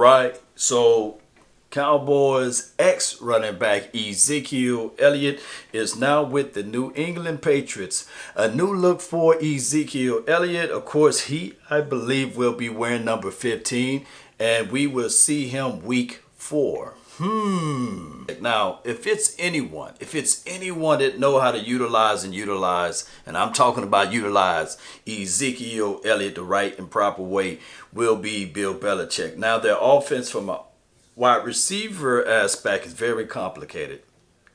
right. So Cowboys ex-running back Ezekiel Elliott is now with the New England Patriots. A new look for Ezekiel Elliott. Of course, I believe, will be wearing number 15, and we will see him week 4. Now, if it's anyone that know how to utilize, and I'm talking about utilize Ezekiel Elliott the right and proper way, will be Bill Belichick. Now, their offense from a wide receiver aspect is very complicated.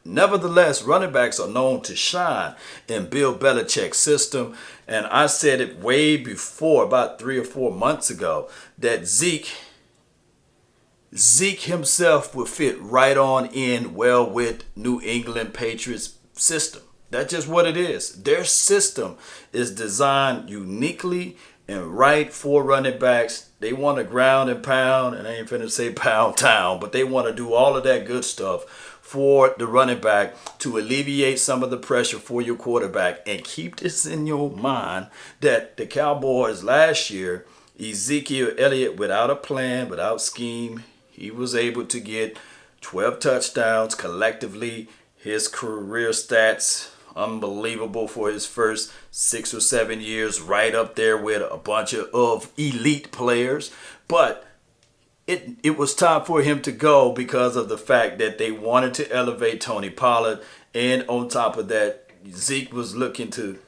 Nevertheless, running backs are known to shine in Bill Belichick's system. And I said it way before, about 3 or 4 months ago, that Zeke himself will fit right on in well with New England Patriots system. That's just what it is. Their system is designed uniquely and right for running backs. They want to ground and pound, and I ain't finna say pound town, but they want to do all of that good stuff for the running back to alleviate some of the pressure for your quarterback. And keep this in your mind that the Cowboys last year, Ezekiel Elliott, without a plan, without scheme, he was able to get 12 touchdowns collectively. His career stats, unbelievable for his first 6 or 7 years, right up there with a bunch of elite players. But it was time for him to go because of the fact that they wanted to elevate Tony Pollard. And on top of that, Zeke was looking to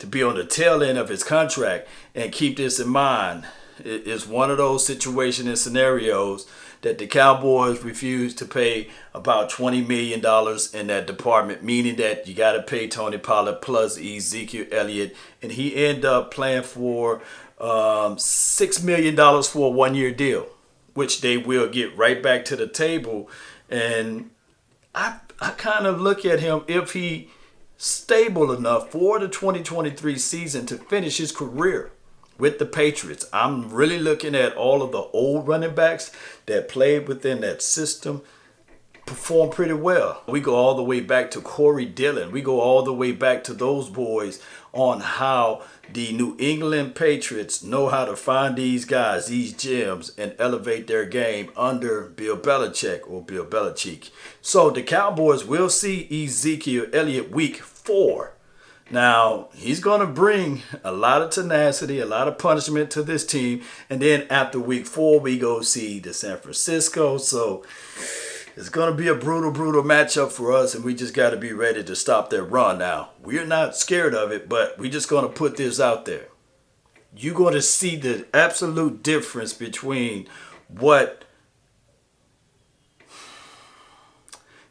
be on the tail end of his contract. And keep this in mind, it's one of those situations and scenarios that the Cowboys refused to pay about $20 million in that department, meaning that you got to pay Tony Pollard plus Ezekiel Elliott, and he ended up playing for $6 million for a one-year deal, which they will get right back to the table. And I kind of look at him, if he stable enough for the 2023 season to finish his career with the Patriots. I'm really looking at all of the old running backs that played within that system, performed pretty well. We go all the way back to Corey Dillon. We go all the way back to those boys on how the New England Patriots know how to find these guys, these gems, and elevate their game under Bill Belichick or Bill Belichick. So the Cowboys will see Ezekiel Elliott week 4. Now, he's going to bring a lot of tenacity, a lot of punishment to this team. And then after week 4, we go see the San Francisco. So it's going to be a brutal matchup for us. And we just got to be ready to stop that run. Now, we're not scared of it, but we're just going to put this out there. You're going to see the absolute difference between what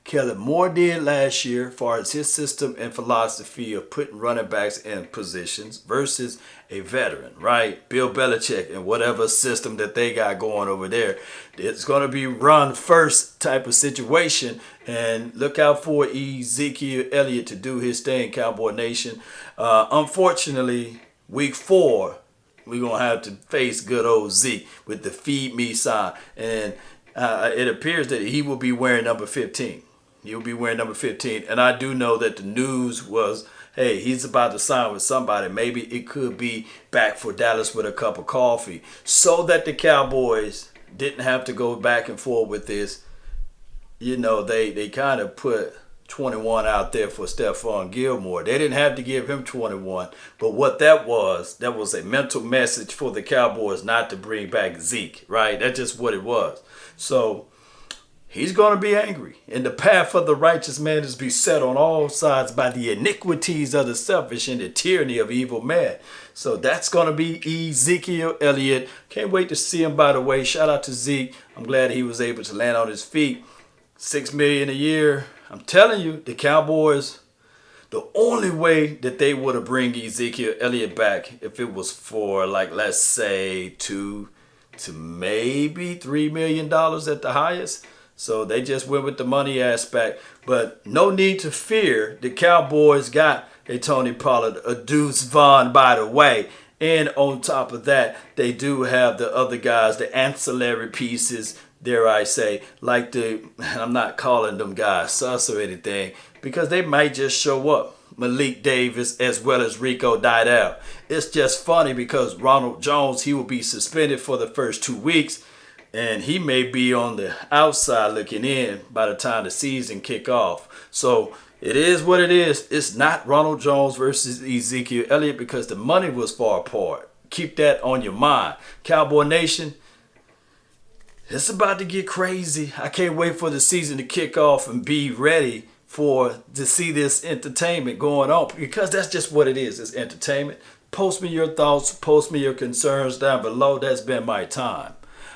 Kellen Moore did last year as far as his system and philosophy of putting running backs in positions versus a veteran, right? Bill Belichick and whatever system that they got going over there. It's going to be run first type of situation. And look out for Ezekiel Elliott to do his thing, Cowboy Nation. Unfortunately, week 4, we're going to have to face good old Zeke with the feed me sign. And it appears that he will be wearing number 15. He'll be wearing number 15. And I do know that the news was, hey, he's about to sign with somebody. Maybe it could be back for Dallas with a cup of coffee. So that the Cowboys didn't have to go back and forth with this. You know, they kind of put 21 out there for Stephon Gilmore. They didn't have to give him 21. But what that was a mental message for the Cowboys not to bring back Zeke, right? That's just what it was. So he's going to be angry. And the path of the righteous man is beset on all sides by the iniquities of the selfish and the tyranny of evil men. So that's going to be Ezekiel Elliott. Can't wait to see him, by the way. Shout out to Zeke. I'm glad he was able to land on his feet. $6 million a year. I'm telling you, the Cowboys, the only way that they would have bring Ezekiel Elliott back, if it was for, like, let's say $2 to maybe $3 million at the highest. So they just went with the money aspect. But no need to fear. The Cowboys got a Tony Pollard, a Deuce Vaughn, by the way. And on top of that, they do have the other guys, the ancillary pieces, dare I say, like I'm not calling them guys sus or anything, because they might just show up. Malik Davis as well as Rico Didell. It's just funny because Ronald Jones, he will be suspended for the first 2 weeks. and he may be on the outside looking in by the time the season kick off. So it is what it is. It's not Ronald Jones versus Ezekiel Elliott because the money was far apart. Keep that on your mind. Cowboy Nation, it's about to get crazy. I can't wait for the season to kick off and be ready to see this entertainment going on, because that's just what it is. It's entertainment. Post me your thoughts, post me your concerns down below. That's been my time.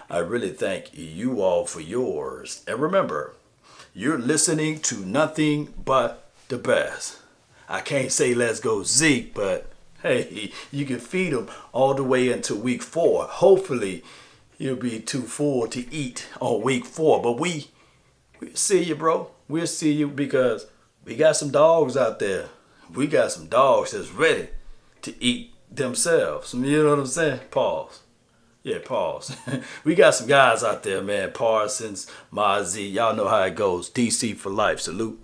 I really thank you all for yours. And remember, you're listening to nothing but the best. I can't say let's go Zeke, but hey, you can feed him all the way into week 4. Hopefully, you'll be too full to eat on week 4. But we'll see you, bro. We'll see you because we got some dogs out there. We got some dogs that's ready to eat themselves. You know what I'm saying? Pause. Yeah, pause. We got some guys out there, man. Parsons, Mozzie. Y'all know how it goes. DC for life. Salute.